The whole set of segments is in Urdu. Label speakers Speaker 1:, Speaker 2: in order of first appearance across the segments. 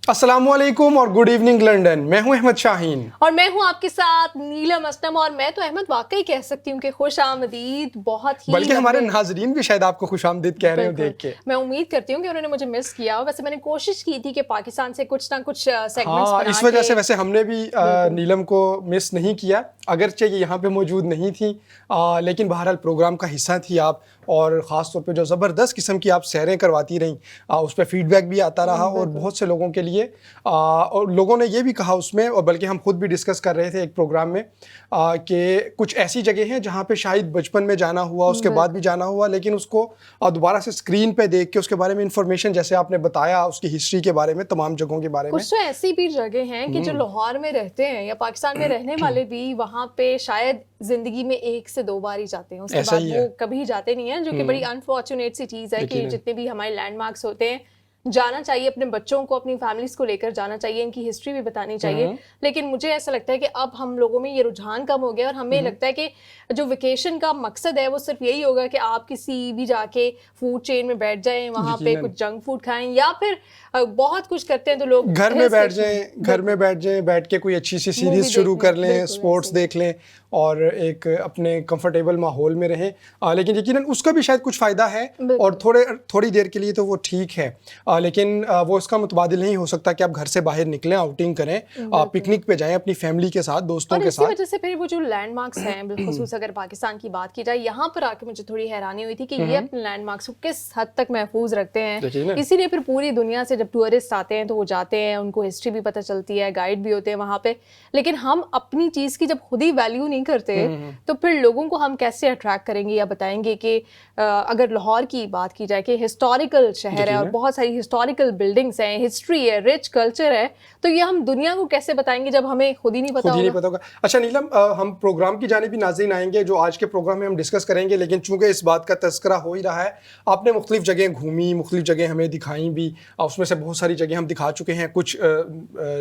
Speaker 1: السلام علیکم اور گڈ ایوننگ لنڈن. میں ہوں احمد شاہین
Speaker 2: اور میں ہوں آپ کے ساتھ نیلم اسلم. اور میں تو احمد واقعی کہہ سکتی ہوں کہ خوش آمدید. بہت ہی
Speaker 1: بلکہ ہمارے ناظرین بھی شاید آپ کو خوش آمدید کہہ رہے ہوں دیکھ کے.
Speaker 2: میں امید کرتی ہوں کہ انہوں نے مجھے مس کیا. ویسے میں نے کوشش کی تھی کہ پاکستان سے کچھ نہ کچھ سیگمنٹس بنا کے
Speaker 1: اس وجہ سے ویسے ہم نے بھی نیلم کو مس نہیں کیا, اگرچہ یہ یہاں پہ موجود نہیں تھی, لیکن بہرحال پروگرام کا حصہ تھی آپ, اور خاص طور پہ جو زبردست قسم کی آپ سیریں کرواتی رہیں اس پہ فیڈ بیک بھی آتا رہا, اور بہت سے لوگوں کے لیے اور لوگوں نے یہ بھی کہا اس میں, اور بلکہ ہم خود بھی ڈسکس کر رہے تھے ایک پروگرام میں کہ کچھ ایسی جگہ ہیں جہاں پہ شاید بچپن میں جانا ہوا, اس کے بعد بھی جانا ہوا, لیکن اس کو دوبارہ سے اسکرین پہ دیکھ کے اس کے بارے میں انفارمیشن, جیسے آپ نے بتایا اس کی ہسٹری کے بارے میں, تمام جگہوں کے بارے میں.
Speaker 2: کچھ تو ایسی بھی جگہ ہیں کہ جو لاہور میں رہتے ہیں یا پاکستان میں رہنے والے بھی وہاں پہ شاید زندگی میں 1 سے 2 بار ہی جاتے ہیں, اس کے بعد وہ کبھی جاتے نہیں ہیں, جو کہ بڑی انفارچونیٹ سی چیز ہے کہ جتنے بھی ہمارے لینڈ مارکس ہوتے ہیں جانا چاہیے, اپنے بچوں کو اپنی فیملیز کو لے کر جانا چاہیے, ان کی ہسٹری بھی بتانی چاہیے. لیکن مجھے ایسا لگتا ہے کہ اب ہم لوگوں میں یہ رجحان کم ہو گیا, اور ہمیں لگتا ہے کہ جو ویکیشن کا مقصد ہے وہ صرف یہی ہوگا کہ آپ کسی بھی جا کے فوڈ چین میں بیٹھ جائیں, وہاں پہ کچھ جنک فوڈ کھائیں, یا پھر بہت کچھ کرتے ہیں تو لوگ
Speaker 1: گھر میں بیٹھ جائیں, بیٹھ کے کوئی اچھی سی سیریز شروع کر لیں, اسپورٹس دیکھ لیں, اور ایک اپنے کمفرٹیبل ماحول میں رہیں. لیکن یقیناً اس کا بھی شاید کچھ فائدہ ہے, اور تھوڑی دیر کے لیے تو وہ ٹھیک ہے, لیکن وہ اس کا متبادل نہیں ہو سکتا کہ آپ گھر سے باہر نکلیں, آؤٹنگ کریں, پکنک پہ جائیں اپنی فیملی کے ساتھ, دوستوں کے ساتھ.
Speaker 2: اور اسی وجہ سے پھر وہ جو لینڈ مارکس ہیں, بالخصوص اگر پاکستان کی بات کی جائے, یہاں پر آ کے مجھے تھوڑی حیرانی ہوئی تھی کہ یہ اپنے لینڈ مارکس کو کس حد تک محفوظ رکھتے ہیں. اسی لیے پھر پوری دنیا سے جب ٹورسٹ آتے ہیں تو وہ جاتے ہیں, ان کو ہسٹری بھی پتہ چلتی ہے, گائیڈ بھی ہوتے ہیں وہاں پہ. لیکن ہم اپنی چیز کی جب خود ہی ویلیو نہیں کرتے تو پھر لوگوں کو ہم کیسے اٹریکٹ کریں گے, یا بتائیں گے کہ اگر لاہور کی بات کی جائے کہ ہسٹوریکل شہر ہے اور بہت ساری ہسٹوریکل بلڈنگس ہیں, ہسٹری ہے, رچ کلچر ہے, تو یہ ہم دنیا کو کیسے بتائیں گے جب ہمیں خود ہی نہیں پتا ہوگا.
Speaker 1: اچھا نیلم, ہم پروگرام کی جانب بھی ناظرین آئیں گے, جو آج کے پروگرام میں ہم ڈسکس کریں گے, لیکن چونکہ اس بات کا تذکرہ ہو ہی رہا ہے, آپ نے مختلف جگہیں گھومی, مختلف جگہیں ہمیں دکھائیں بھی, اس میں سے بہت ساری جگہیں ہم دکھا چکے ہیں, کچھ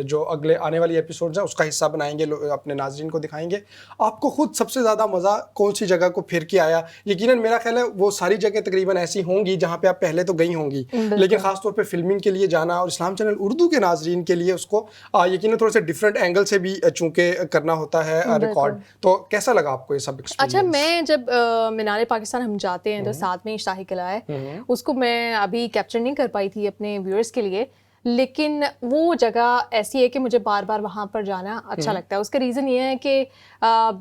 Speaker 1: جو اگلے آنے والی ایپیسوڈز ہیں اس کا حصہ بنائیں گے, اپنے ناظرین کو دکھائیں گے. آپ کو خود سب سے زیادہ مزہ کون سی جگہ کو پھر کے آیا؟ یقیناً میرا خیال ہے وہ ساری جگہیں تقریباً ایسی ہوں گی جہاں پہ آپ پہلے تو گئی ہوں گی, لیکن خاص طور پہ فلمنگ کے لیے جانا, اور اسلام چینل اردو کے ناظرین کے لیے اس کو یقیناً تھوڑے سے ڈفرینٹ اینگل سے بھی چونکہ کرنا ہوتا ہے ریکارڈ, تو کیسا لگا آپ کو یہ سب ایکسپیرینس؟
Speaker 2: اچھا, میں جب مینار پاکستان ہم جاتے ہیں تو ساتھ میں شاہی قلعہ ہے, اس کو میں ابھی کیپچر نہیں کر پائی تھی اپنے ویورز کے لیے, لیکن وہ جگہ ایسی ہے کہ مجھے بار بار وہاں پر جانا اچھا لگتا ہے. اس کا ریزن یہ ہے کہ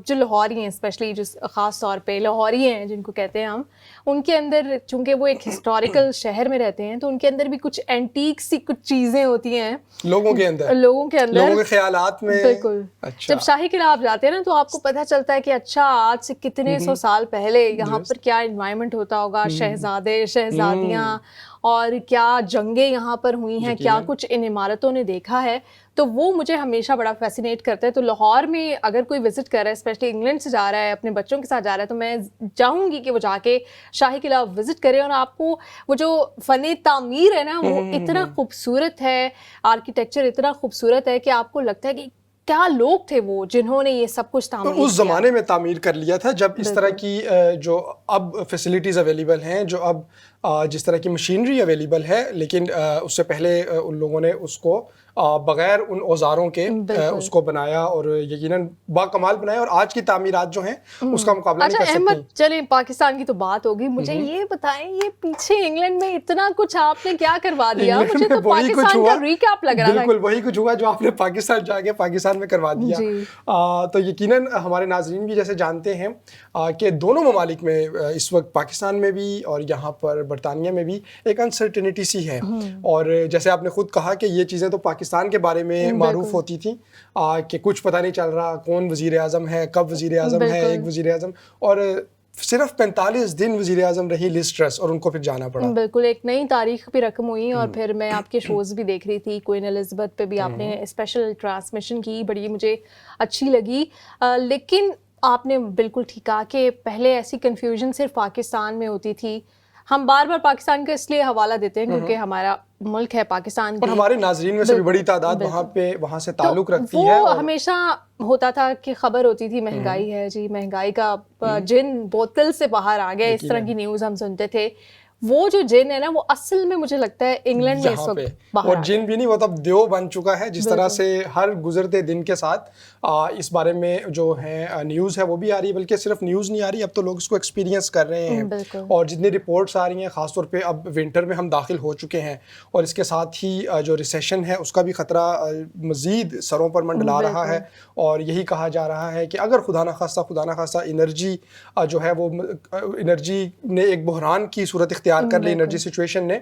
Speaker 2: جو لاہوری ہیں, اسپیشلی جو خاص طور پہ لاہوری ہیں جن کو کہتے ہیں ہم, ان کے اندر چونکہ وہ ایک ہسٹوریکل شہر میں رہتے ہیں تو ان کے اندر بھی کچھ اینٹیک سی کچھ چیزیں ہوتی ہیں لوگوں کے اندر
Speaker 1: لوگوں کے خیالات میں.
Speaker 2: بالکل. جب شاہی قلعہ آپ جاتے ہیں نا تو آپ کو پتہ چلتا ہے کہ اچھا آج سے کتنے 100 سال پہلے یہاں پر کیا انوائرمنٹ ہوتا ہوگا, شہزادے شہزادیاں, اور کیا جنگیں یہاں پر ہوئی ہیں, کیا کچھ ان عمارتوں نے دیکھا ہے. تو وہ مجھے ہمیشہ بڑا فیسینیٹ کرتا ہے. تو لاہور میں اگر کوئی وزٹ کر رہا ہے, اسپیشلی انگلینڈ سے جا رہا ہے, اپنے بچوں کے ساتھ جا رہا ہے, تو میں چاہوں گی کہ وہ جا کے شاہی قلعہ وزٹ کرے. اور آپ کو وہ جو فن تعمیر ہے نا وہ اتنا خوبصورت ہے, آرکیٹیکچر اتنا خوبصورت ہے کہ آپ کو لگتا ہے کہ کیا لوگ تھے وہ جنہوں نے یہ سب کچھ تعمیر کیا.
Speaker 1: اس زمانے میں تعمیر کر لیا تھا جب اس طرح کی جو اب فیسلٹیز اویلیبل ہیں, جو اب جس طرح کی مشینری اویلیبل ہے, لیکن اس سے پہلے ان لوگوں نے اس کو بغیر ان اوزاروں کے اس کو بنایا, اور یقیناً با کمال بنایا, اور آج کی تعمیرات جو ہیں اس کا مقابلہ نہیں کر سکتی.
Speaker 2: احمد, چلیں پاکستان کی تو بات ہوگی, مجھے یہ بتائیں یہ پیچھے انگلینڈ میں اتنا کچھ آپ نے کیا کروا دیا؟ مجھے تو پاکستان کا ریکیپ لگ رہا ہے.
Speaker 1: بالکل وہی کچھ ہوا جو آپ نے پاکستان جا کے پاکستان میں کروا دیا. تو یقیناً ہمارے ناظرین بھی جیسے جانتے ہیں کہ دونوں ممالک میں اس وقت پاکستان میں بھی اور یہاں پر برطانیہ میں بھی ایک انسرٹینٹی سی ہے, اور جیسے آپ نے خود کہا کہ یہ چیزیں تو پاکستان کے بارے میں معروف ہوتی تھیں کہ کچھ پتہ نہیں چل رہا کون وزیر اعظم ہے, کب وزیر اعظم ہے ایک وزیر اعظم, اور صرف 45 دن وزیر اعظم رہی لز ٹرس, اور ان کو پھر جانا پڑا.
Speaker 2: بالکل, ایک نئی تاریخ بھی رقم ہوئی. اور پھر میں آپ کے شوز بھی دیکھ رہی تھی, کوئین الزبتھ پہ بھی آپ نے اسپیشل ٹرانسمیشن کی, بڑی مجھے اچھی لگی. لیکن آپ نے بالکل ٹھیک کہا کہ پہلے ایسی کنفیوژن صرف پاکستان میں ہوتی تھی. ہم بار بار پاکستان کا اس لیے حوالہ دیتے ہیں کیونکہ ہمارا ملک ہے پاکستان, اور
Speaker 1: ہمارے ناظرین میں سے بھی بڑی تعداد وہاں سے تعلق رکھتی ہے.
Speaker 2: وہ ہمیشہ ہوتا تھا کہ خبر ہوتی تھی مہنگائی ہے جی, مہنگائی کا جن بوتل سے باہر آ گیا, اس طرح کی نیوز ہم سنتے تھے. وہ جو جن ہے نا وہ اصل میں مجھے لگتا ہے انگلینڈ میں اس
Speaker 1: یہاں پہ،
Speaker 2: وقت باہر
Speaker 1: اور جن بھی نہیں، وہ تو اب دیو بن چکا ہے. جس طرح سے ہر گزرتے دن کے ساتھ اس بارے میں جو ہے نیوز ہے وہ بھی آ رہی ہے، بلکہ صرف نیوز نہیں آ رہی، اب تو لوگ اس کو ایکسپیرینس کر رہے ہیں. اور جتنی رپورٹس آ رہی ہیں، خاص طور پہ اب ونٹر میں ہم داخل ہو چکے ہیں، اور اس کے ساتھ ہی جو ریسیشن ہے اس کا بھی خطرہ مزید سروں پر منڈلا رہا ہے. اور یہی کہا جا رہا ہے کہ اگر خدا نخواستہ انرجی جو ہے وہ انرجی نے ایک بحران کی صورت اختیار کر لی انرجی سچویشن نے،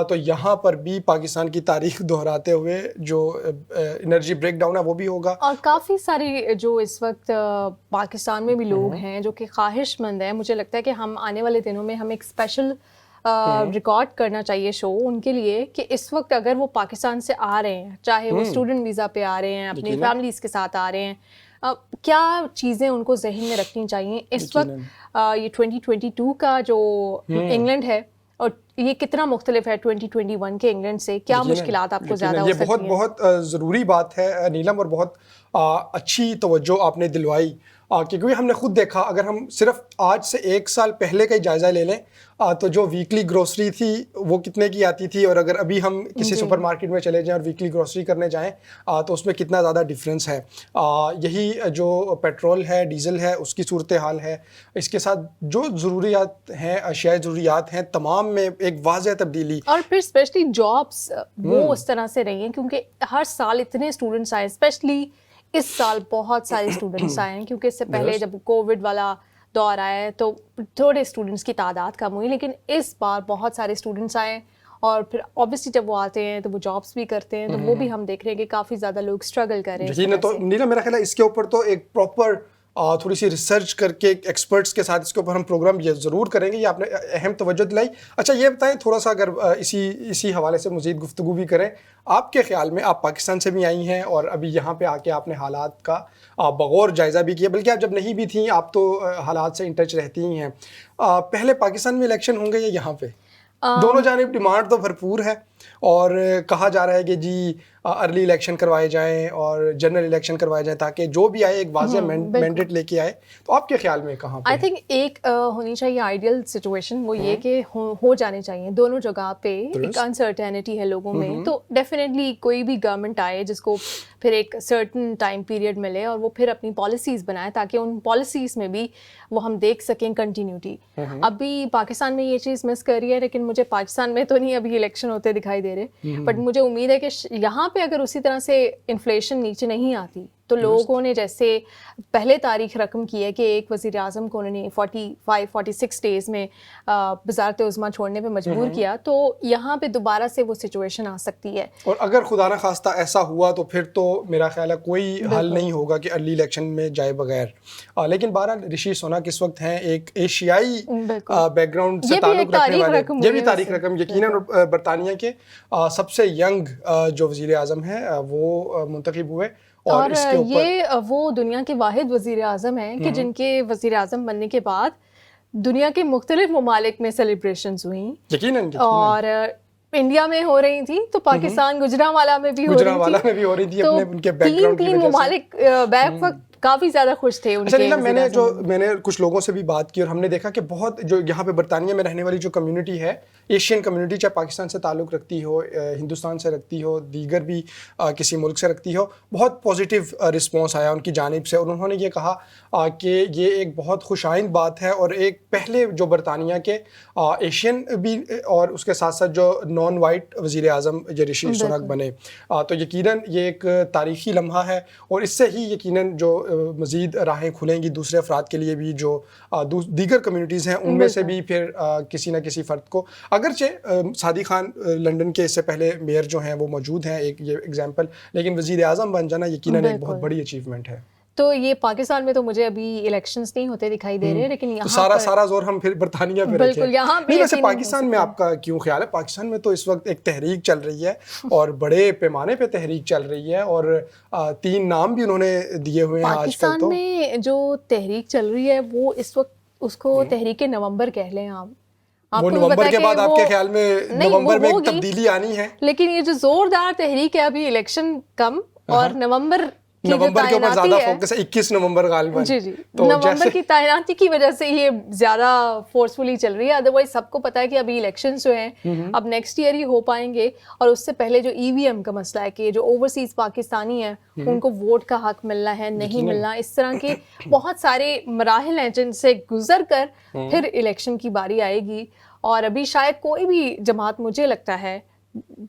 Speaker 1: تو یہاں پر بھی پاکستان کی تاریخ دہراتے ہوئے جو انرجی بریک ڈاؤن ہے وہ بھی ہوگا.
Speaker 2: اور کافی ساری جو اس وقت پاکستان میں بھی لوگ ہیں جو کہ خواہش مند ہیں، مجھے لگتا ہے کہ ہم آنے والے دنوں میں ہمیں ایک اسپیشل ریکارڈ کرنا چاہیے شو ان کے لیے، کہ اس وقت اگر وہ پاکستان سے آ رہے ہیں، چاہے وہ اسٹوڈنٹ ویزا پہ آ رہے ہیں، اپنی فیملیز کے ساتھ آ رہے ہیں، کیا چیزیں ان کو ذہن میں رکھنی چاہیے اس وقت. یہ 2022 کا جو انگلینڈ ہے اور یہ کتنا مختلف ہے 2021 کے انگلینڈ سے، کیا مشکلات آپ کو زیادہ ہو سکتی ہیں؟
Speaker 1: یہ بہت ضروری بات ہے نیلم، اور بہت اچھی توجہ آپ نے دلوائی، کیونکہ ہم نے خود دیکھا. اگر ہم صرف آج سے 1 سال پہلے کا ہی جائزہ لے لیں تو جو ویکلی گروسری تھی وہ کتنے کی آتی تھی، اور اگر ابھی ہم کسی سپر مارکیٹ میں چلے جائیں اور ویکلی گروسری کرنے جائیں تو اس میں کتنا زیادہ ڈفرینس ہے. یہی جو پیٹرول ہے، ڈیزل ہے، اس کی صورتحال ہے. اس کے ساتھ جو ضروریات ہیں، اشیاء ضروریات ہیں، تمام میں ایک واضح تبدیلی.
Speaker 2: اور پھر اسپیشلی جابس وہ اس طرح سے رہی ہیں، کیونکہ ہر سال اتنے اسٹوڈنٹس آئے، اسپیشلی اس سال بہت سارے اسٹوڈنٹس آئے ہیں، کیونکہ اس سے پہلے جب کووڈ والا دور آیا ہے تو تھوڑے اسٹوڈنٹس کی تعداد کم ہوئی، لیکن اس بار بہت سارے اسٹوڈنٹس آئے. اور پھر اوبیسلی جب وہ آتے ہیں تو وہ جابس بھی کرتے ہیں، تو وہ بھی ہم دیکھ رہے ہیں کہ کافی زیادہ لوگ اسٹرگل کر رہے ہیں.
Speaker 1: تو نیلا میرا خیال ہے اس کے اوپر تو ایک پراپر تھوڑی سی ریسرچ کر کے ایکسپرٹس کے ساتھ اس کے اوپر ہم پروگرام یہ ضرور کریں گے. یہ آپ نے اہم توجہ دلائی. اچھا یہ بتائیں تھوڑا سا، اگر اسی حوالے سے مزید گفتگو بھی کریں، آپ کے خیال میں، آپ پاکستان سے بھی آئی ہیں اور ابھی یہاں پہ آ کے آپ نے حالات کا بغور جائزہ بھی کیا، بلکہ آپ جب نہیں بھی تھیں آپ تو حالات سے ان ٹچ رہتی ہی ہیں. پہلے پاکستان میں الیکشن ہوں گے یا یہاں پہ؟ دونوں جانب ڈیمانڈ تو بھرپور ہے، اور کہا جا رہا ہے کہ جی ارلی الیکشن کروائے جائیں اور جنرل الیکشن کروائے جائیں تاکہ جو بھی آئے ایک واضح مینڈیٹ لے کے آئے. تو آپ کے خیال میں کہاں پہ؟
Speaker 2: آئی تھنک ایک ہونی چاہیے آئیڈیل سچویشن، وہ یہ کہ ہو جانے چاہیے دونوں جگہ پہ. ایک انسرٹینٹی ہے لوگوں میں، تو ڈیفینیٹلی کوئی بھی گورنمنٹ آئے جس کو پھر ایک سرٹن ٹائم پیریڈ ملے اور وہ پھر اپنی پالیسیز بنائے تاکہ ان پالیسیز میں بھی وہ ہم دیکھ سکیں کنٹینیوٹی. ابھی پاکستان میں یہ چیز مس کر رہی ہے، لیکن مجھے پاکستان میں تو نہیں ابھی الیکشن ہوتے دکھائی دے رہے، بٹ مجھے امید ہے کہ یہاں پہ اگر اسی طرح سے انفلیشن نیچے نہیں آتی تو لوگوں نے جیسے پہلے تاریخ رقم کی ہے کہ ایک وزیر اعظم کو انہوں نے 46 ڈیز میں وزارت عظمیٰ چھوڑنے پہ مجبور کیا، تو یہاں پہ دوبارہ سے وہ سچویشن آ سکتی ہے.
Speaker 1: اور اگر خدا نہ خواستہ ایسا ہوا تو پھر تو میرا خیال ہے کوئی حل نہیں ہوگا کہ ارلی الیکشن میں جائے بغیر. لیکن بہرحال رشی سوناک اس وقت ہیں ایک ایشیائی بیک گراؤنڈ سے تعلق رکھنے والے، یہ بھی تاریخ رقم یقیناً.
Speaker 2: برطانیہ
Speaker 1: کے سب سے ینگ جو وزیر اعظم ہیں وہ منتخب ہوئے،
Speaker 2: اور یہ وہ دنیا کے واحد وزیر اعظم ہیں کہ جن کے وزیر اعظم بننے کے بعد دنیا کے مختلف ممالک میں سیلیبریشنز ہوئیں.
Speaker 1: یقیناً.
Speaker 2: اور انڈیا میں ہو رہی تھی تو پاکستان گجرانوالہ میں بھی ہو رہی تھی. تو تین ممالک بیک وقت کافی زیادہ خوش تھے ان کے.
Speaker 1: میں نے کچھ لوگوں سے بھی بات کی اور ہم نے دیکھا کہ بہت جو یہاں پہ برطانیہ میں رہنے والی جو کمیونٹی ہے، ایشین کمیونٹی، چاہے پاکستان سے تعلق رکھتی ہو، ہندوستان سے رکھتی ہو، دیگر بھی کسی ملک سے رکھتی ہو، بہت پازیٹیو رسپانس آیا ان کی جانب سے. اور انہوں نے یہ کہا کہ یہ ایک بہت خوش آئند بات ہے، اور ایک پہلے جو برطانیہ کے ایشین بھی اور اس کے ساتھ ساتھ جو نان وائٹ وزیر اعظم رشی سوناک بنے، تو یقیناً یہ ایک تاریخی لمحہ ہے. اور اس سے ہی یقیناً جو مزید راہیں کھلیں گی دوسرے افراد کے لیے بھی جو دیگر کمیونٹیز ہیں، ان میں سے بھی پھر کسی نہ کسی فرد کو، اگرچہ سعدی خان لنڈن کے اس سے پہلے میئر جو ہیں وہ موجود ہیں، ایک یہ ایگزامپل، لیکن وزیر اعظم بن جانا یقیناً ایک بہت بڑی اچیومنٹ ہے.
Speaker 2: تو یہ پاکستان میں تو مجھے ابھی الیکشنز نہیں ہوتے دکھائی دے رہے، لیکن یہاں
Speaker 1: سارا زور ہم پھر برطانیہ پہ رکھیں. نہیں ویسے پاکستان میں آپ کا کیوں خیال ہے؟ پاکستان میں تو اس وقت ایک تحریک چل رہی ہے اور بڑے پیمانے پہ تحریک چل رہی ہے، اور 3 نام بھی انہوں نے دیے ہوئے ہیں آج کل.
Speaker 2: پاکستان میں جو تحریک چل رہی ہے وہ اس وقت اس کو تحریک نومبر کہہ لیں آپ.
Speaker 1: وہ نومبر کے بعد آپ کے خیال میں نومبر میں ایک تبدیلی آنی ہے؟
Speaker 2: لیکن یہ جو زوردار تحریک ہے ابھی الیکشن کم اور نومبر
Speaker 1: نومبر کے اوپر زیادہ فوکس ہے, 21 نومبر غالباً.
Speaker 2: جی جی, نومبر کی تعیناتی کی وجہ سے یہ زیادہ فورسفلی چل رہی ہے. ادروائز سب کو پتا ہے کہ ابھی الیکشنز جو ہیں اب نیکسٹ ایئر ہی ہو پائیں گے, اور اس سے پہلے جو ای وی ایم کا مسئلہ ہے کہ جو اوورسیز پاکستانی ہیں ان کو ووٹ کا حق ملنا ہے نہیں ملنا, اس طرح کے بہت سارے مراحل ہیں جن سے گزر کر پھر الیکشن کی باری آئے گی. اور ابھی شاید کوئی بھی جماعت, مجھے لگتا ہے,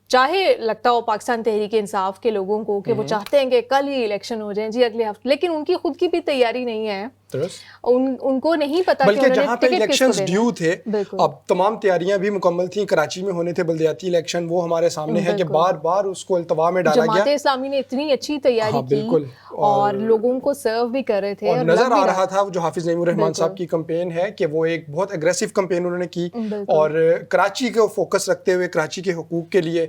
Speaker 2: چاہے لگتا ہو پاکستان تحریک انصاف کے لوگوں کو کہ وہ چاہتے ہیں کہ کل ہی الیکشن ہو جائیں جی اگلے ہفتے, لیکن ان کی خود کی بھی تیاری نہیں ہے, ان کو نہیں پتا,
Speaker 1: بلکہ جہاں پہ الیکشنز ڈیو تھے اب تمام تیاریاں بھی مکمل تھیں, کراچی میں ہونے تھے بلدیاتی الیکشن, وہ ہمارے سامنے ہے کہ بار بار اس کو التوا میں ڈالا گیا.
Speaker 2: جماعت اسلامی نے اتنی اچھی تیاری کی اور لوگوں کو سرو بھی کر رہے تھے,
Speaker 1: اور نظر آ رہا تھا جو حافظ نعیم الرحمان صاحب کی کمپین ہے کہ وہ ایک بہت ایگریسو کمپین انہوں نے کی, اور کراچی کو فوکس رکھتے ہوئے کراچی کے حقوق کے لیے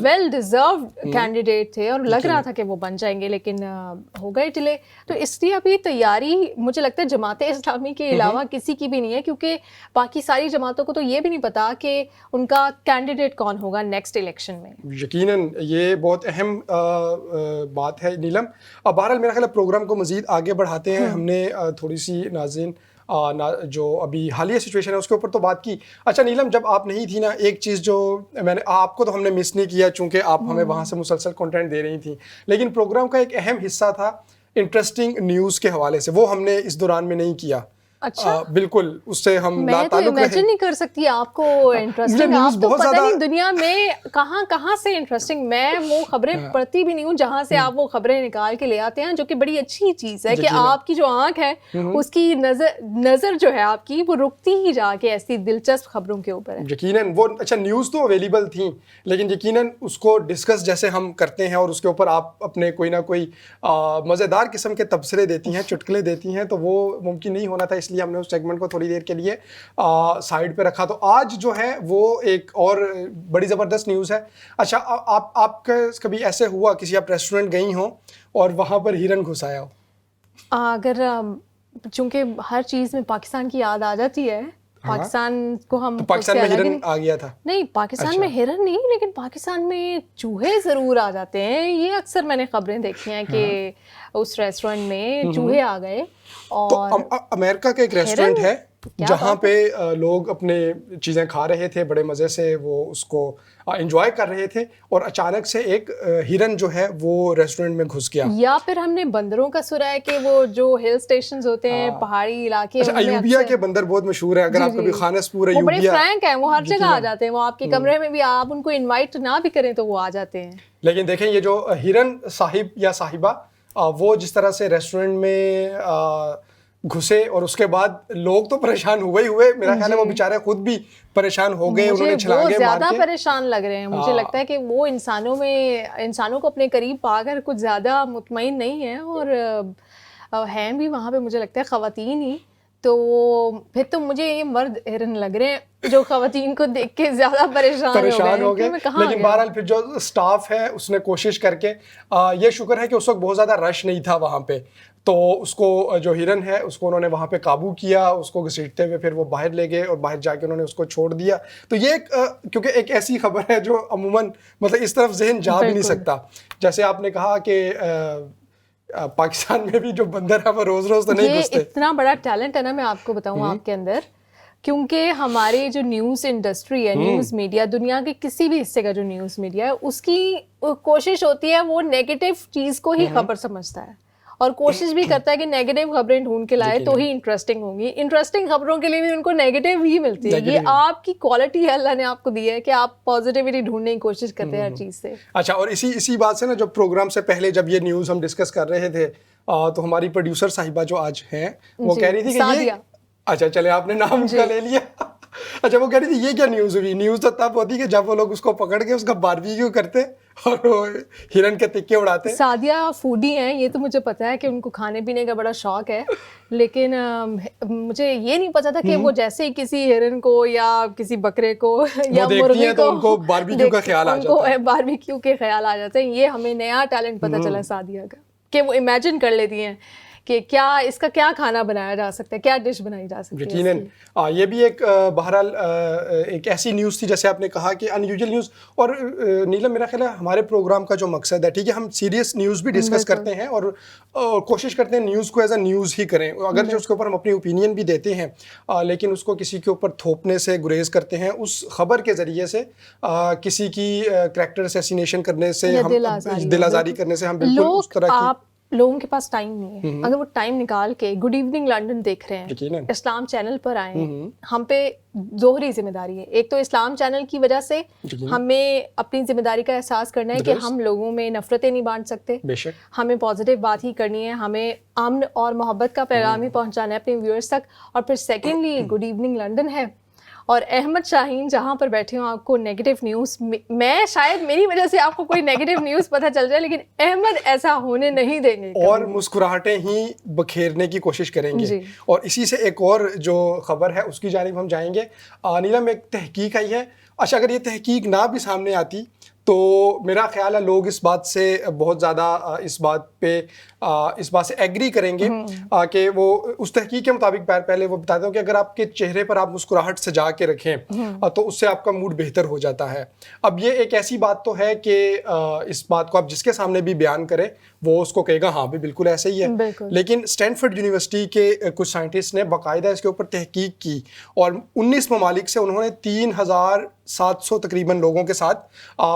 Speaker 2: ویل ڈیزروڈ کینڈیڈیٹ تھے, اور لگ رہا تھا کہ وہ بن جائیں گے, لیکن ہو گئے ڈیلے. تو اس لیے ابھی تیاری مجھے لگتا ہے جماعت اسلامی کے علاوہ کسی کی بھی نہیں ہے, کیونکہ باقی ساری جماعتوں کو تو یہ بھی نہیں پتا کہ ان کا کینڈیڈیٹ کون ہوگا نیکسٹ الیکشن میں.
Speaker 1: یقیناً یہ بہت اہم بات ہے نیلم. اب بہرحال میرا خیال ہے پروگرام کو مزید آگے بڑھاتے ہیں. ہم نے تھوڑی سی ناظرین جو ابھی حالیہ سچویشن ہے اس کے اوپر تو بات کی. اچھا نیلم, جب آپ نہیں تھی نا, ایک چیز جو میں نے آپ کو تو ہم نے مس نہیں کیا چونکہ آپ ہمیں وہاں سے مسلسل کنٹینٹ دے رہی تھیں, لیکن پروگرام کا ایک اہم حصہ تھا انٹرسٹنگ نیوز کے حوالے سے, وہ ہم نے اس دوران میں نہیں کیا.
Speaker 2: اچھا,
Speaker 1: بالکل اس سے ہم لا تعلق رہے.
Speaker 2: میں تو امیجن نہیں کر سکتی آپ کو انٹرسٹنگ, آپ تو پتہ نہیں دنیا میں کہاں کہاں سے انٹرسٹنگ, میں وہ خبریں پڑھتی بھی نہیں ہوں جہاں سے آپ وہ خبریں نکال کے لے آتے ہیں, جو کہ بڑی اچھی چیز ہے کہ آپ کی جو آنکھ ہے اس کی نظر جو ہے آپ کی وہ رکتی ہی جا کے ایسی دلچسپ خبروں کے اوپر ہے.
Speaker 1: یقیناً وہ اچھا نیوز تو اویلیبل تھیں, لیکن یقیناً اس کو ڈسکس جیسے ہم کرتے ہیں اور اس کے اوپر آپ اپنے کوئی نہ کوئی مزیدار قسم کے تبصرے دیتی ہیں, چٹکلے دیتی ہیں, تو وہ ممکن نہیں ہونا تھا, اس لیے ہم نے اس سیگمنٹ کو تھوڑی دیر کے لیے سائڈ پہ رکھا. تو آج جو ہے وہ ایک اور بڑی زبردست نیوز ہے. اچھا, آپ کا کبھی ایسے ہوا کسی آپ ریسٹورینٹ گئی ہوں اور وہاں پر ہرن گھس آیا ہو؟
Speaker 2: اگر چونکہ ہر چیز میں پاکستان کی یاد آ جاتی ہے, پاکستان کو ہم
Speaker 1: پاکستان میں ہرن آ گیا تھا؟
Speaker 2: نہیں, پاکستان میں ہرن نہیں, لیکن پاکستان میں چوہے ضرور آ جاتے ہیں. یہ اکثر میں نے خبریں دیکھی ہیں کہ اس ریسٹورینٹ میں چوہے آ گئے. اور
Speaker 1: امریکہ کا ایک ریسٹورینٹ ہے جہاں پہ لوگ اپنے چیزیں کھا رہے تھے بڑے مزے سے, وہ اس کو انجوائے کر رہے تھے, اور اچانک سے ایک ہرن جو ہے وہ ریسٹورینٹ میں گھس گیا.
Speaker 2: یا پھر ہم نے بندروں کا سنا ہے کہ وہ جو ہل اسٹیشنز ہوتے ہیں پہاڑی علاقے,
Speaker 1: ایوبیا کے بندر بہت مشہور ہے, اگر آپ کبھی خانس پور ایوبیا,
Speaker 2: وہ بڑے فرینک ہیں, وہ ہر جگہ آ جاتے ہیں, وہ آپ کے کمرے میں بھی آپ ان کو انوائٹ نہ بھی کریں تو وہ آ جاتے ہیں.
Speaker 1: لیکن دیکھیں یہ جو ہرن صاحب یا صاحبہ, وہ جس طرح سے ریسٹورینٹ میں گھسے, اور اس کے بعد لوگ تو پریشان ہوئے میرا خیال ہے وہ بیچارے خود بھی پریشان ہو گئے, انہوں نے چھلانگیں مار کے.
Speaker 2: زیادہ پریشان لگ رہے ہیں, مجھے لگتا ہے کہ وہ انسانوں کو اپنے قریب پا کر کچھ زیادہ مطمئن نہیں ہیں, اور ہیں بھی وہاں پہ مجھے لگتا ہے خواتین ہی. تو پھر تو مجھے یہ مرد ہرن لگ رہے ہیں جو خواتین کو دیکھ کے زیادہ پریشان ہو گئے.
Speaker 1: لیکن بہرحال پھر جو اسٹاف ہے اس نے کوشش کر کے, یہ شکر ہے کہ اس وقت بہت زیادہ رش نہیں تھا وہاں پہ, تو اس کو جو ہرن ہے اس کو انہوں نے وہاں پہ قابو کیا, اس کو گھسیٹتے ہوئے پھر وہ باہر لے گئے, اور باہر جا کے انہوں نے اس کو چھوڑ دیا. تو یہ کیونکہ ایک ایسی خبر ہے جو عموماً مطلب اس طرف ذہن جا بھی نہیں سکتا. جیسے آپ نے کہا کہ پاکستان میں بھی جو بندر ہے وہ روز روز تو نہیں گھستے.
Speaker 2: یہ اتنا بڑا ٹیلنٹ ہے نا, میں آپ کو بتاؤں آپ کے اندر, کیونکہ ہمارے جو نیوز انڈسٹری ہے, نیوز میڈیا, دنیا کے کسی بھی حصے کا جو نیوز میڈیا ہے, اس کی کوشش ہوتی ہے وہ نیگیٹو چیز کو ہی خبر سمجھتا ہے, اور کوشش بھی کرتا ہے کہ نیگیٹو خبریں ڈھونڈ کے لائے تو ہی انٹرسٹنگ ہوں گی. انٹرسٹنگ خبروں کے لیے بھی ان کو نیگیٹو ہی ملتی ہے. یہ آپ کی کوالٹی ہے, اللہ نے آپ کو دی ہے کہ آپ پازیٹیوٹی ڈھونڈنے کی کوشش کرتے ہیں ہر چیز سے.
Speaker 1: اچھا, اور اسی بات سے نا, جو پروگرام سے پہلے جب یہ نیوز ہم ڈسکس کر رہے تھے, تو ہماری پروڈیوسر صاحبہ جو آج ہیں وہ کہہ رہی تھی کہ یہ, اچھا چلے آپ نے نام کا لے لیا, اچھا وہ کہہ رہی تھی یہ کیا نیوز ہوئی. نیوز تو تب ہوتی کہ جب وہ لوگ اس کو پکڑ کے اس کا باربیکیو کرتے اور وہ ہرن کے تکے اڑاتے.
Speaker 2: سعدیہ فوڈی ہیں, یہ تو مجھے پتا ہے کہ ان کو کھانے پینے کا بڑا شوق ہے, لیکن مجھے یہ نہیں پتا تھا کہ وہ جیسے ہی کسی ہرن کو یا کسی بکرے کو یا مرغی کو,
Speaker 1: ان کو باربیکیو کا خیال آ جاتا ہے,
Speaker 2: باربیکیو کے خیال آ جاتے ہیں. یہ ہمیں نیا ٹیلنٹ پتا چلا سعدیہ کا, کہ وہ امیجن کر لیتی ہیں کہ کیا اس کا کیا کھانا بنایا جا سکتا ہے, کیا ڈش بنائی جا سکتی ہے.
Speaker 1: یقیناً یہ بھی ایک بہرحال ایک ایسی نیوز تھی جیسے آپ نے کہا کہ ان یوزول نیوز. اور نیلم میرا خیال ہے ہمارے پروگرام کا جو مقصد ہے, ٹھیک ہے ہم سیریس نیوز بھی ڈسکس کرتے ہیں اور کوشش کرتے ہیں نیوز کو ایز اے نیوز ہی کریں, اگر جو اس کے اوپر ہم اپنی اوپینین بھی دیتے ہیں لیکن اس کو کسی کے اوپر تھوپنے سے گریز کرتے ہیں, اس خبر کے ذریعے سے کسی کی کریکٹر اسیسینیشن کرنے سے, ہم دل آزاری کرنے سے ہم بالکل اس طرح کی
Speaker 2: لوگوں کے پاس ٹائم نہیں ہے. اگر وہ ٹائم نکال کے گڈ ایوننگ لنڈن دیکھ رہے ہیں, اسلام چینل پر آئے ہیں, ہم پہ دوہری ذمہ داری ہے. ایک تو اسلام چینل کی وجہ سے ہمیں اپنی ذمہ داری کا احساس کرنا ہے کہ ہم لوگوں میں نفرتیں نہیں بانٹ سکتے, ہمیں پازیٹیو بات ہی کرنی ہے, ہمیں امن اور محبت کا پیغام ہی پہنچانا ہے اپنے ویورز تک. اور پھر سیکنڈلی گڈ ایوننگ لنڈن ہے, اور احمد شاہین جہاں پر بیٹھے ہوں آپ کو نیگیٹو نیوز, میں شاید میری وجہ سے آپ کو کوئی نیگیٹو نیوز پتہ چل جائے, لیکن احمد ایسا ہونے نہیں دیں گے,
Speaker 1: اور مسکراہٹیں ہی بکھیرنے کی کوشش کریں گے. اور اسی سے ایک اور جو خبر ہے اس کی جانب ہم جائیں گے. نیلم ایک تحقیق آئی ہے, اچھا اگر یہ تحقیق نہ بھی سامنے آتی تو میرا خیال ہے لوگ اس بات سے بہت زیادہ اس بات سے ایگری کریں گے کہ وہ اس تحقیق کے مطابق پہلے وہ بتاتے ہیں کہ اگر آپ کے چہرے پر آپ مسکراہٹ سجا کے رکھیں تو اس سے آپ کا موڈ بہتر ہو جاتا ہے. اب یہ ایک ایسی بات تو ہے کہ اس بات کو آپ جس کے سامنے بھی بیان کریں وہ اس کو کہے گا ہاں بھی بالکل ایسے ہی ہے, لیکن اسٹینفورڈ یونیورسٹی کے کچھ سائنٹسٹ نے باقاعدہ اس کے اوپر تحقیق کی اور 19 ممالک سے انہوں نے 3700 تقریباً لوگوں کے ساتھ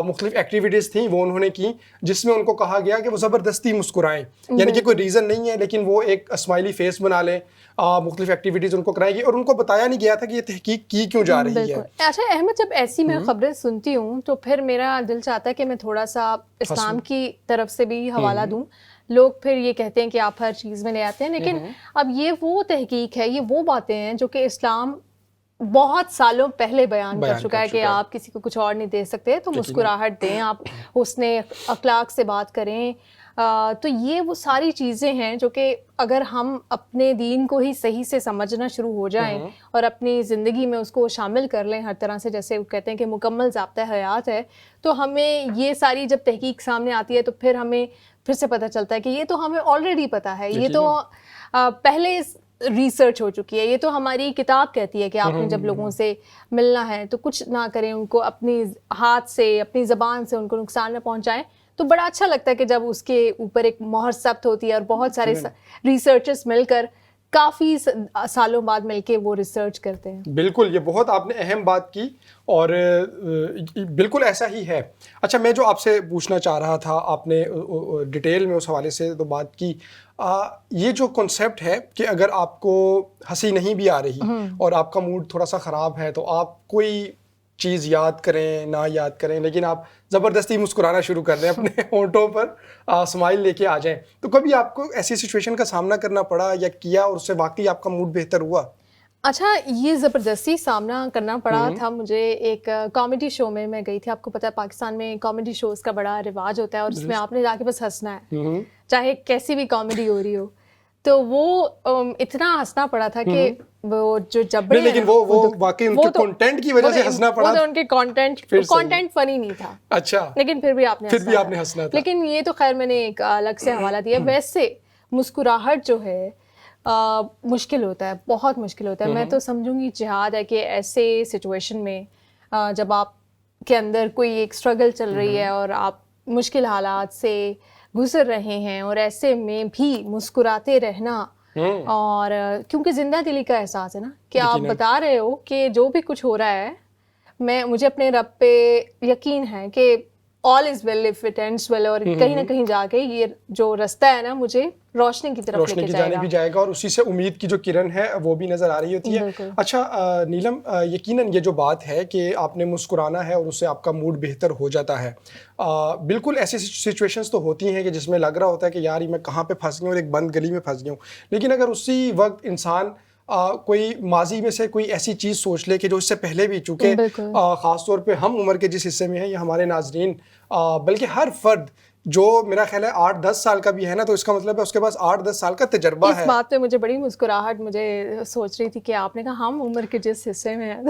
Speaker 1: مختلف ایکٹیویٹیز تھیں وہ انہوں نے کی, جس میں ان کو کہا گیا کہ وہ زبردستی مسکرائیں, یعنی کہ کوئی ریزن نہیں ہے لیکن وہ ایک اسمائلی فیس بنا لیں, مختلف ایکٹیویٹیز ان کو کرائیں گی, اور ان کو بتایا نہیں گیا تھا کہ یہ تحقیق کی کیوں جا رہی ہے.
Speaker 2: اچھا احمد, جب ایسی میں خبریں سنتی ہوں تو پھر میرا دل چاہتا ہے کہ میں تھوڑا سا اسلام کی طرف سے بھی حوالہ دوں. لوگ پھر یہ کہتے ہیں کہ آپ ہر چیز میں لے آتے ہیں, لیکن اب یہ وہ تحقیق ہے, یہ وہ باتیں ہیں جو کہ اسلام بہت سالوں پہلے بیان کر چکا ہے کہ آپ کسی کو کچھ اور نہیں دے سکتے, تو مسکراہٹ دیں, آپ حسن اخلاق سے بات کریں. تو یہ وہ ساری چیزیں ہیں جو کہ اگر ہم اپنے دین کو ہی صحیح سے سمجھنا شروع ہو جائیں اور اپنی زندگی میں اس کو شامل کر لیں ہر طرح سے, جیسے وہ کہتے ہیں کہ مکمل ضابطۂ حیات ہے, تو ہمیں یہ ساری جب تحقیق سامنے آتی ہے تو پھر ہمیں پھر سے پتہ چلتا ہے کہ یہ تو ہمیں آلریڈی پتہ ہے, یہ تو پہلے ریسرچ ہو چکی ہے, یہ تو ہماری کتاب کہتی ہے کہ آپ نے جب لوگوں سے ملنا ہے تو کچھ نہ کریں, ان کو اپنی ہاتھ سے اپنی زبان سے ان کو نقصان نہ پہنچائیں. تو بڑا اچھا لگتا ہے کہ جب اس کے اوپر ایک مہر ثبت ہوتی ہے اور بہت سارے ریسرچرز مل کر کافی سالوں بعد مل کے وہ ریسرچ کرتے ہیں.
Speaker 1: بالکل, یہ بہت آپ نے اہم بات کی اور بالکل ایسا ہی ہے. اچھا میں جو آپ سے پوچھنا چاہ رہا تھا, آپ نے ڈیٹیل میں اس حوالے سے تو بات کی, یہ جو کنسیپٹ ہے کہ اگر آپ کو ہنسی نہیں بھی آ رہی اور آپ کا موڈ تھوڑا سا خراب ہے تو آپ کوئی چیز یاد کریں نہ یاد کریں لیکن آپ زبردستی مسکرانا شروع کر دیں, اپنے ہونٹوں پر اسمائل لے کے آ جائیں. تو کبھی آپ کو ایسی سچویشن کا سامنا کرنا پڑا یا کیا اور اس سے واقعی آپ کا موڈ بہتر ہوا؟
Speaker 2: اچھا, یہ زبردستی سامنا کرنا پڑا تھا مجھے. ایک کامیڈی شو میں گئی تھی. آپ کو پتہ ہے پاکستان میں کامیڈی شوز کا بڑا رواج ہوتا ہے اور اس میں آپ نے جا کے بس ہنسنا ہے, چاہے کیسی بھی کامیڈی ہو رہی ہو. تو وہ اتنا ہنسنا پڑا تھا کہ وہ جو جبڑے,
Speaker 1: لیکن وہ واقعی ان کے کنٹینٹ کی وجہ سے ہنسنا پڑا,
Speaker 2: وہ تو ان کے کنٹینٹ فنی نہیں تھا.
Speaker 1: اچھا,
Speaker 2: لیکن پھر بھی آپ نے
Speaker 1: ہنسنا تھا.
Speaker 2: لیکن یہ تو خیر میں نے ایک الگ سے حوالہ دیا. ویسے مسکراہٹ جو ہے مشکل ہوتا ہے, بہت مشکل ہوتا ہے. میں تو سمجھوں گی جہاد ہے کہ ایسے سچویشن میں جب آپ کے اندر کوئی ایک اسٹرگل چل رہی ہے اور آپ مشکل حالات سے گزر رہے ہیں اور ایسے میں بھی مسکراتے رہنا, اور کیونکہ زندہ دلی کا احساس ہے نا کہ آپ بتا رہے ہو کہ جو بھی کچھ ہو رہا ہے مجھے اپنے رب پہ یقین ہے کہ all is well if it ends well, اور کہیں نہ کہیں جا کے یہ جو رستہ ہے نا مجھے روشنی کی طرف لے کے
Speaker 1: جانے بھی جائے گا, اور اسی سے امید کی جو کرن ہے وہ بھی نظر آ رہی ہوتی ہے. اچھا نیلم, یقیناً یہ جو بات ہے کہ آپ نے مسکرانا ہے اور اس سے آپ کا موڈ بہتر ہو جاتا ہے, بالکل ایسی سچویشنز تو ہوتی ہیں کہ جس میں لگ رہا ہوتا ہے کہ یار میں کہاں پہ پھنس گیا ہوں اور ایک بند گلی میں پھنس گیا ہوں. لیکن اگر اسی وقت انسان کوئی ماضی میں سے کوئی ایسی چیز سوچ لے کہ جو اس سے پہلے بھی, چونکہ خاص طور پہ ہم عمر کے جس حصے میں ہیں یا ہمارے ناظرین بلکہ ہر فرد جو میرا خیال ہے 8-10 سال کا بھی ہے نا, تو اس کا مطلب ہے اس کے پاس 8-10 سال کا تجربہ ہے.
Speaker 2: اس بات پہ مجھے بڑی مسکراہٹ مجھے سوچ رہی تھی کہ آپ نے کہا ہم عمر کے جس حصے میں ہیں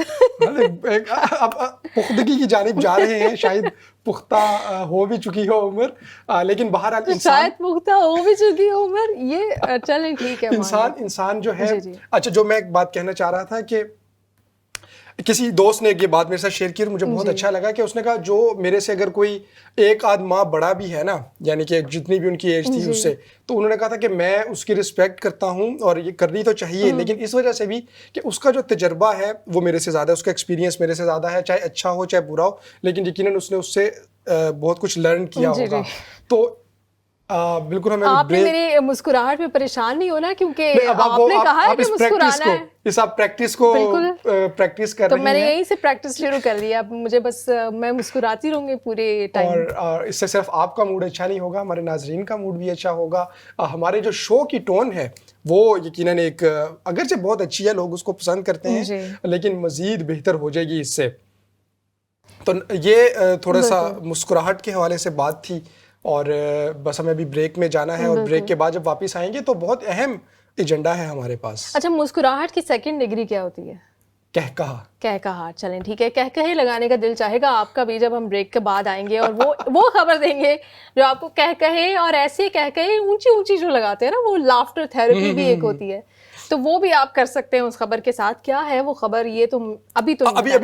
Speaker 1: اب پختگی کی جانب جا رہے ہیں, شاید پختہ ہو بھی چکی ہو عمر, لیکن بہرحال
Speaker 2: شاید پختہ ہو بھی چکی ہو عمر, یہ چلیں ٹھیک ہے.
Speaker 1: انسان جو ہے, اچھا جو میں ایک بات کہنا چاہ رہا تھا کہ کسی دوست نے یہ بات میرے ساتھ شیئر کی اور مجھے بہت اچھا لگا کہ اس نے کہا جو میرے سے اگر کوئی ایک آدھ ماہ بڑا بھی ہے نا, یعنی کہ جتنی بھی ان کی ایج تھی اس سے, تو انہوں نے کہا تھا کہ میں اس کی رسپیکٹ کرتا ہوں اور یہ کرنی تو چاہیے, لیکن اس وجہ سے بھی کہ اس کا جو تجربہ ہے وہ میرے سے زیادہ ہے, اس کا ایکسپیرینس میرے سے زیادہ ہے, چاہے اچھا ہو چاہے برا ہو, لیکن یقیناً اس نے اس سے بہت کچھ لرن کیا ہوگا. تو بالکل ہمیں
Speaker 2: آپ نے میری مسکراہٹ پہ پریشان نہیں ہونا, کیونکہ آپ نے کہا ہے کہ مسکرانا ہے,
Speaker 1: اس آپ پریکٹس کو پریکٹس کر رہی ہیں.
Speaker 2: تو میں نے یہیں سے پریکٹس شروع کر لیا, اب مجھے بس میں مسکراتی رہوں گی پورے ٹائم.
Speaker 1: اور اس سے صرف آپ کا موڈ اچھا نہیں ہوگا, ہمارے ناظرین کا موڈ بھی اچھا ہوگا. ہمارے جو شو کی ٹون ہے وہ یقیناً ایک اگرچہ بہت اچھی ہے, لوگ اس کو پسند کرتے ہیں, لیکن مزید بہتر ہو جائے گی اس سے. تو یہ تھوڑا سا مسکراہٹ کے حوالے سے بات تھی, اور بس ہمیں ابھی بریک میں جانا ہے, اور بریک کے بعد جب واپس آئیں گے تو بہت اہم ایجنڈا ہے ہمارے پاس.
Speaker 2: اچھا, مسکراہٹ کی سیکنڈ ڈگری کیا ہوتی ہے؟
Speaker 1: کہکہاٹ.
Speaker 2: چلیں ٹھیک ہے, کہکہے لگانے کا دل چاہے گا آپ کا بھی جب ہم بریک کے بعد آئیں گے, اور وہ خبر دیں گے جو آپ کو کہکہے, اور ایسے کہکہے اونچی اونچی جو لگاتے ہیں نا, وہ لافٹر تھراپی بھی ایک ہوتی ہے, تو وہ بھی آپ کر سکتے ہیں اس خبر کے ساتھ. کیا ہے وہ خبر, یہ تو ابھی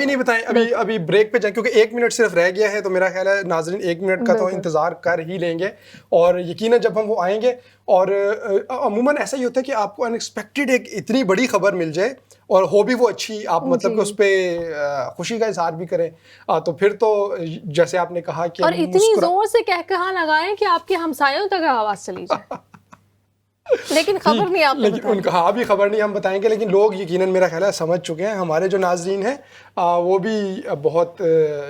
Speaker 1: نہیں بتائیں, ابھی بریک پہ جائیں, کیونکہ 1 منٹ صرف رہ گیا ہے, تو میرا خیال ہے ناظرین 1 منٹ کا تو انتظار کر ہی لیں گے. اور یقیناً جب ہم وہ آئیں گے, اور عموماً ایسا ہی ہوتا ہے کہ آپ کو انیکسپیکٹڈ ایک اتنی بڑی خبر مل جائے, اور ہو بھی وہ اچھی, آپ مطلب کہ اس پہ خوشی کا اظہار بھی کریں, تو پھر تو جیسے آپ نے کہا کہ
Speaker 2: اور اتنی زور سے کہکہا لگائیں کہ آپ کے ہمسایوں تک آواز چلی جائے. لیکن خبر نہیں, آپ
Speaker 1: لیکن ان کا ابھی خبر نہیں, ہم بتائیں گے, لیکن لوگ یقیناً میرا خیال ہے سمجھ چکے ہیں. ہمارے جو ناظرین ہیں وہ بھی بہت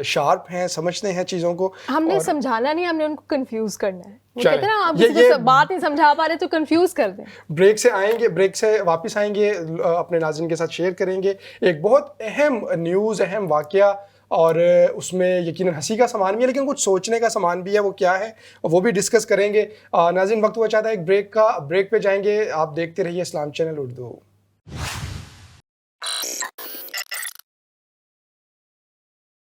Speaker 1: شارپ ہیں, سمجھتے ہیں چیزوں کو.
Speaker 2: ہم نے سمجھانا نہیں, ہم نے ان کو کنفیوز کرنا ہے. وہ کہتے ہیں نا, آپ کسی کو بات نہیں سمجھا پا رہے تو کنفیوز کر دیں.
Speaker 1: بریک سے آئیں گے, بریک سے واپس آئیں گے, اپنے ناظرین کے ساتھ شیئر کریں گے ایک بہت اہم نیوز, اہم واقعہ, اور اس میں یقیناً ہنسی کا سامان بھی ہے, لیکن کچھ سوچنے کا سامان بھی ہے. وہ کیا ہے وہ بھی ڈسکس کریں گے. ناظرین وقت ہوا چاہتا ہے ایک بریک کا, بریک پہ جائیں گے. آپ دیکھتے رہیے اسلام چینل اردو.